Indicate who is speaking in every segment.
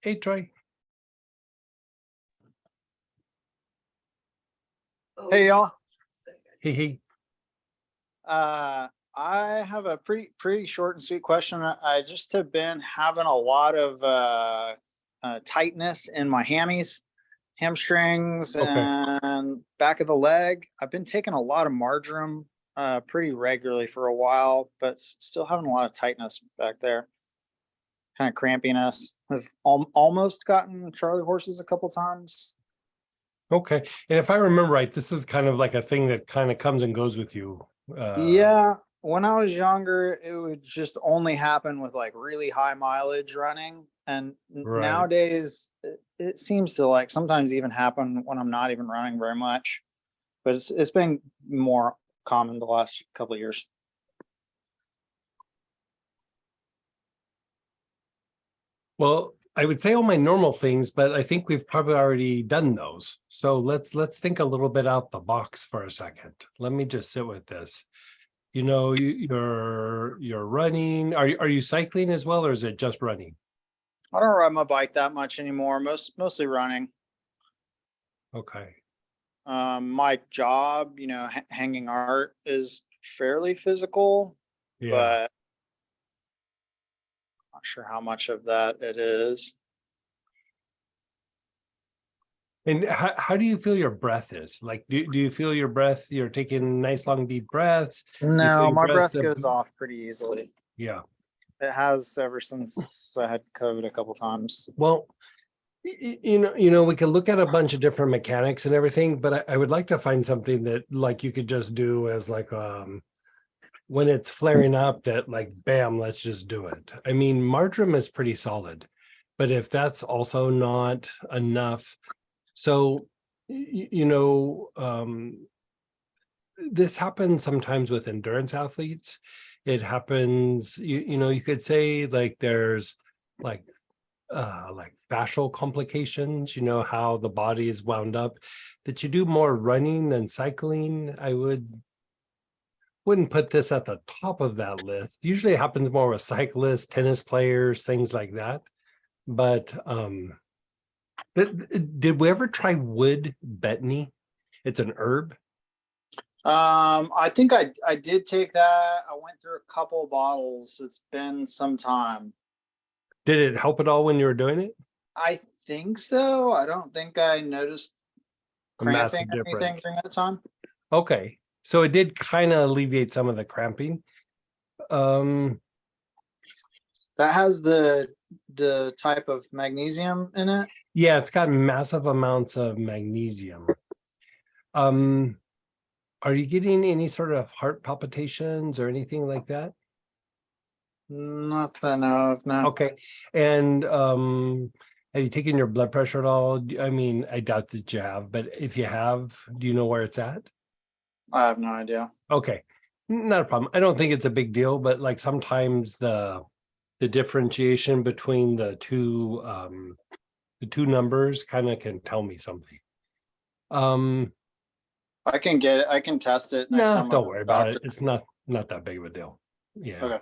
Speaker 1: Hey, Troy.
Speaker 2: Hey y'all.
Speaker 1: Hey, hey.
Speaker 2: I have a pretty short and sweet question. I just have been having a lot of tightness in my hamstrings,
Speaker 1: Okay.
Speaker 2: and back of the leg. I've been taking a lot of marjoram pretty regularly for a while, but still having a lot of tightness back there. Kind of crampiness. I've almost gotten Charlie horses a couple times.
Speaker 1: Okay. And if I remember right, this is kind of like a thing that kind of comes and goes with you.
Speaker 2: Yeah, when I was younger, it would just only happen with like really high mileage running. And
Speaker 1: Right.
Speaker 2: nowadays, it seems to like sometimes even happen when I'm not even running very much. But it's been more common the last couple of years.
Speaker 1: Well, I would say all my normal things, but I think we've probably already done those. So let's think a little bit out the box for a second. Let me just sit with this. You're running. Are you cycling as well, or is it just running?
Speaker 2: I don't ride my bike that much anymore. Mostly running.
Speaker 1: Okay.
Speaker 2: My job, hanging art is fairly physical,
Speaker 1: Yeah.
Speaker 2: but not sure how much of that it is.
Speaker 1: And how do you feel your breath is? Like, do you feel your breath? You're taking nice long deep breaths. Do you feel
Speaker 2: No,
Speaker 1: your
Speaker 2: my
Speaker 1: breath?
Speaker 2: breath goes off pretty easily.
Speaker 1: Yeah.
Speaker 2: It has ever since I had COVID a couple times.
Speaker 1: Well, we can look at a bunch of different mechanics and everything, but I would like to find something that like you could just do as like when it's flaring up that like bam, let's just do it. I mean, marjoram is pretty solid, but if that's also not enough, so this happens sometimes with endurance athletes. It happens, you could say like there's like fascial complications, how the body is wound up, that you do more running than cycling. Wouldn't put this at the top of that list. Usually it happens more with cyclists, tennis players, things like that. But did we ever try wood betony? It's an herb.
Speaker 2: I think I did take that. I went through a couple bottles. It's been some time.
Speaker 1: Did it help at all when you were doing it?
Speaker 2: I think so. I don't think I noticed
Speaker 1: A
Speaker 2: cramping
Speaker 1: massive
Speaker 2: or anything
Speaker 1: difference.
Speaker 2: during that time.
Speaker 1: Okay. So it did kind of alleviate some of the cramping. Um,
Speaker 2: That has the type of magnesium in it.
Speaker 1: yeah, it's got massive amounts of magnesium. Um, are you getting any sort of heart palpitations or anything like that?
Speaker 2: Not that I know of, no.
Speaker 1: Okay. And have you taken your blood pressure at all? I mean, I doubt that you have, but if you have, do you know where it's at?
Speaker 2: I have no idea.
Speaker 1: Okay. Not a problem. I don't think it's a big deal, but like sometimes the differentiation between the two numbers kind of can tell me something. Um,
Speaker 2: I can get it. I can test it next
Speaker 1: nah,
Speaker 2: time I'm
Speaker 1: don't
Speaker 2: at
Speaker 1: worry
Speaker 2: the
Speaker 1: about it.
Speaker 2: doctor.
Speaker 1: It's not that big of a deal. Yeah.
Speaker 2: Okay.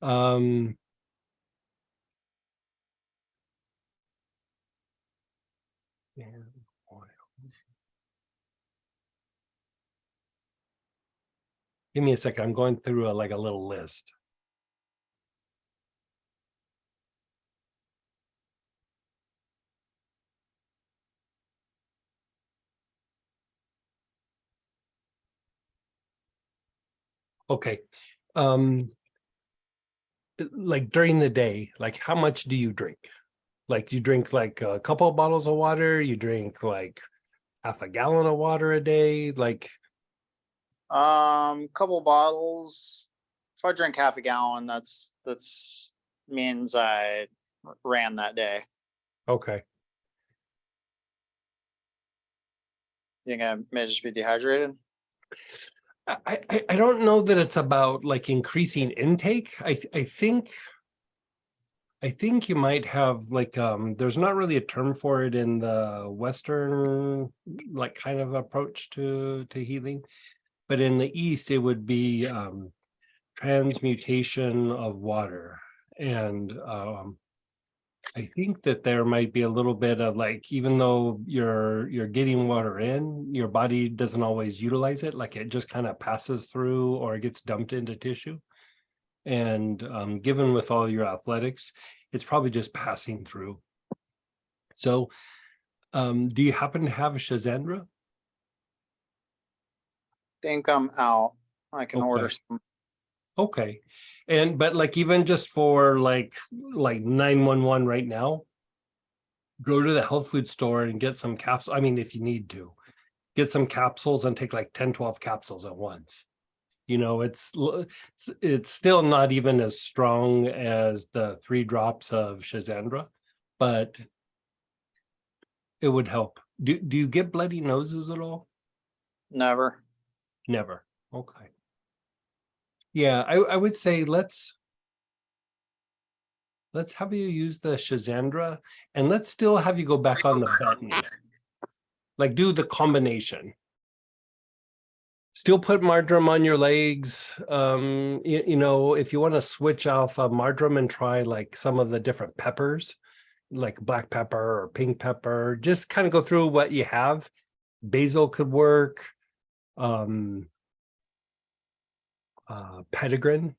Speaker 1: Um, and oils. Give me a second. I'm going through like a little list. Okay. Um, like during the day, like how much do you drink? Like you drink like a couple of bottles of water, you drink like half a gallon of water a day, like
Speaker 2: Couple bottles. If I drink half a gallon, that's means I ran that day.
Speaker 1: okay.
Speaker 2: You think I may just be dehydrated?
Speaker 1: I don't know that it's about like increasing intake. I think you might have like there's not really a term for it in the Western like kind of approach to healing, but in the East it would be transmutation of water. And I think that there might be a little bit of like, even though you're getting water in, your body doesn't always utilize it. Like it just kind of passes through or it gets dumped into tissue. And given with all your athletics, it's probably just passing through. So do you happen to have a Shazandra?
Speaker 2: Think I'm out. I can order
Speaker 1: Okay.
Speaker 2: some.
Speaker 1: Okay. And but like even just for like 911 right now, go to the health food store and get some capsules. I mean, if you need to, get some capsules and take like 10, 12 capsules at once. You know, it's still not even as strong as the 3 drops of Shazandra, but it would help. Do you get bloody noses at all?
Speaker 2: Never.
Speaker 1: Never. Okay. Yeah, I would say let's have you use the Shazandra and let's still have you go back on the Bethany. Like do the combination. Still put marjoram on your legs. You know, if you want to switch off marjoram and try like some of the different peppers, like black pepper or pink pepper, just kind of go through what you have. Basil could work. Petitgrain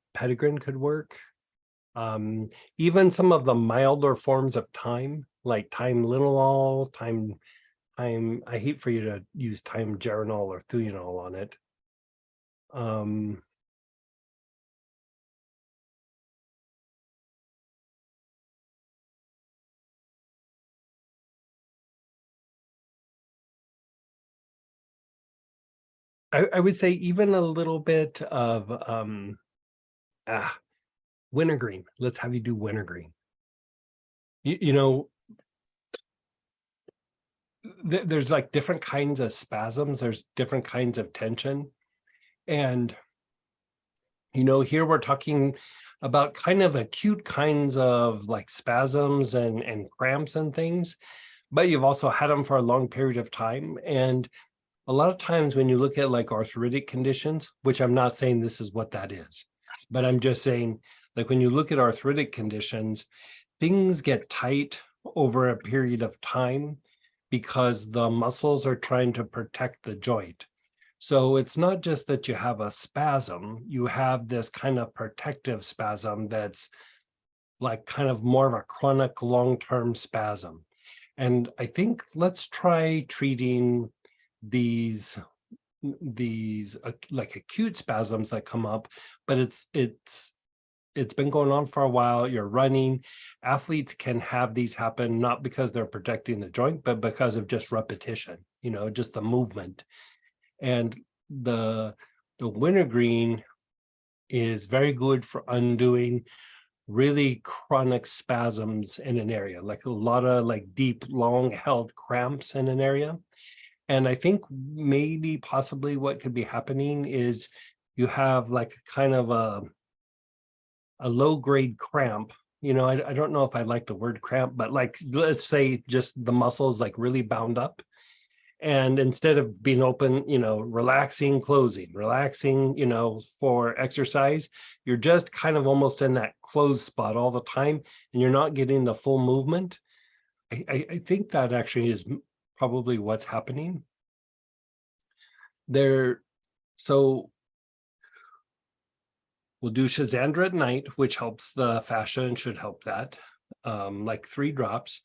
Speaker 1: could work. Even some of the milder forms of thyme, like thyme linalool, thyme. I hate for you to use thyme geranol or thuyonol on it. I would say even a little bit of wintergreen. Let's have you do wintergreen. You know, there's like different kinds of spasms. There's different kinds of tension, and you know, here we're talking about kind of acute kinds of like spasms and cramps and things, but you've also had them for a long period of time. And a lot of times when you look at like arthritic conditions, which I'm not saying this is what that is, but I'm just saying like when you look at arthritic conditions, things get tight over a period of time because the muscles are trying to protect the joint. So it's not just that you have a spasm, you have this kind of protective spasm that's like kind of more of a chronic long-term spasm. And I think let's try treating these like acute spasms that come up, but it's been going on for a while. You're running. Athletes can have these happen not because they're protecting the joint, but because of just repetition, you know, just the movement. And the wintergreen is very good for undoing really chronic spasms in an area, like a lot of like deep, long held cramps in an area. And I think maybe possibly what could be happening is you have like kind of a low grade cramp. You know, I don't know if I like the word cramp, but like, let's say just the muscles like really bound up. And instead of being open, you know, relaxing, closing, relaxing, you know, for exercise, you're just kind of almost in that closed spot all the time and you're not getting the full movement. I think that actually is probably what's happening there. So we'll do Shazandra at night, which helps the fascia and should help that, like 3 drops.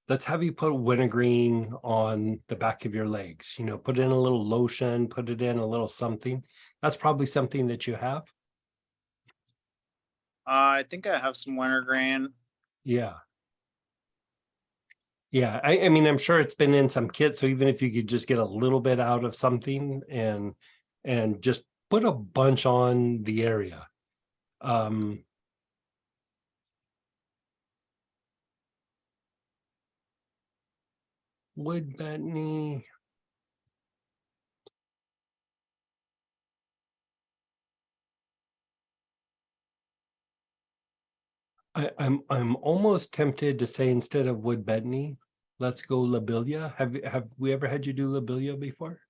Speaker 1: Let's have you put wintergreen on the back of your legs, you know, put in a little lotion, put it in a little something. That's probably something that you have.
Speaker 2: I think I have some wintergreen.
Speaker 1: Yeah. Yeah, I mean, I'm sure it's been in some kits, so even if you could just get a little bit out of something and just put a bunch on the area. Wood betony. I'm almost tempted to say instead of wood betony, let's go lobelia. Have we ever had you do lobelia before?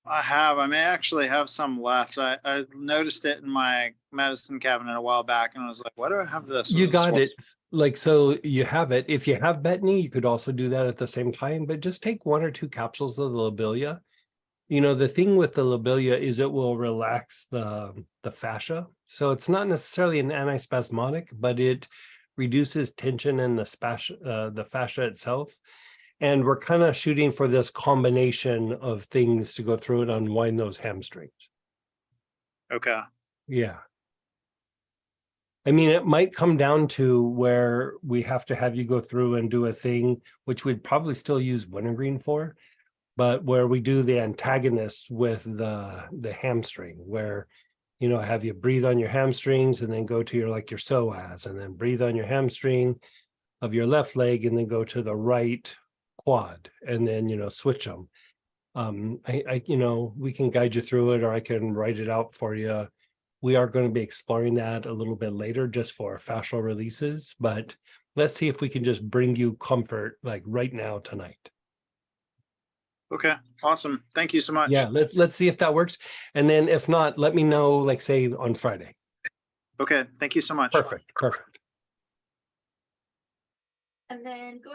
Speaker 2: I have. I may actually have some left. I noticed it in my medicine cabinet a while back and I was like, why do I have this?
Speaker 1: You
Speaker 2: Was this
Speaker 1: got
Speaker 2: one?
Speaker 1: it. like, so you have it. If you have Betony, you could also do that at the same time, but just take 1 or 2 capsules of the lobelia. The thing with the lobelia is it will relax the fascia. So it's not necessarily an antispasmodic, but it reduces tension in the fascia itself. And we're kind of shooting for this combination of things to go through and unwind those hamstrings.
Speaker 2: Okay.
Speaker 1: Yeah. I mean, it might come down to where we have to have you go through and do a thing, which we'd probably still use wintergreen for, but where we do the antagonist with the hamstring, where, have you breathe on your hamstrings and then go to your psoas, and then breathe on your hamstring of your left leg and then go to the right quad, and then, switch them. We can guide you through it, or I can write it out for you. We are going to be exploring that a little bit later just for fascial releases, but let's see if we can just bring you comfort like right now tonight.
Speaker 2: Okay, awesome. Thank you so much.
Speaker 1: Yeah, let's see if that works. And then if not, let me know, like say on Friday.
Speaker 2: Okay, thank you so much.
Speaker 1: Perfect.
Speaker 3: And then go